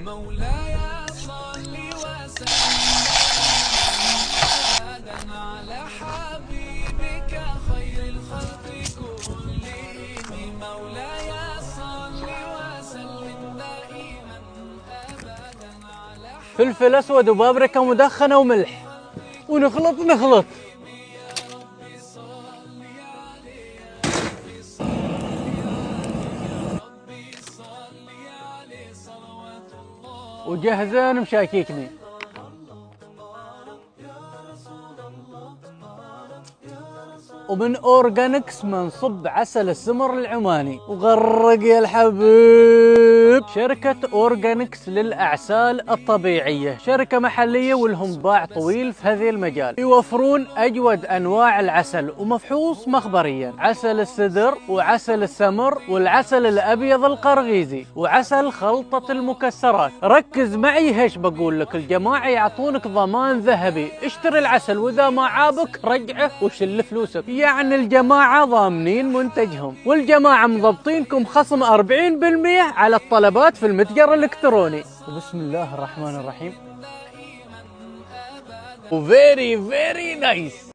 مولاي صل وسلم ابدا على حبيبك خير الخلق كلهم. مولاي صل وسلم دائما ابدا على فلفل اسود وبابريكا مدخنه وملح، ونخلط. وجهزين مشاكيكني. ومن اورجانكس منصب عسل السمر العماني وغرق يا الحبيب. شركة اورجانكس للاعسال الطبيعية، شركة محلية ولهم باع طويل في هذه المجال، يوفرون اجود انواع العسل ومفحوص مخبريا، عسل السدر وعسل السمر والعسل الابيض القرغيزي وعسل خلطة المكسرات. ركز معي هش بقول لك، الجماعة يعطونك ضمان ذهبي، اشتري العسل واذا ما عابك رجعه وشل فلوسك. يعني الجماعة ضامنين منتجهم، والجماعة مضبطينكم خصم 40% على الطلبات في المتجر الإلكتروني. وبسم الله الرحمن الرحيم. وفيري نايس.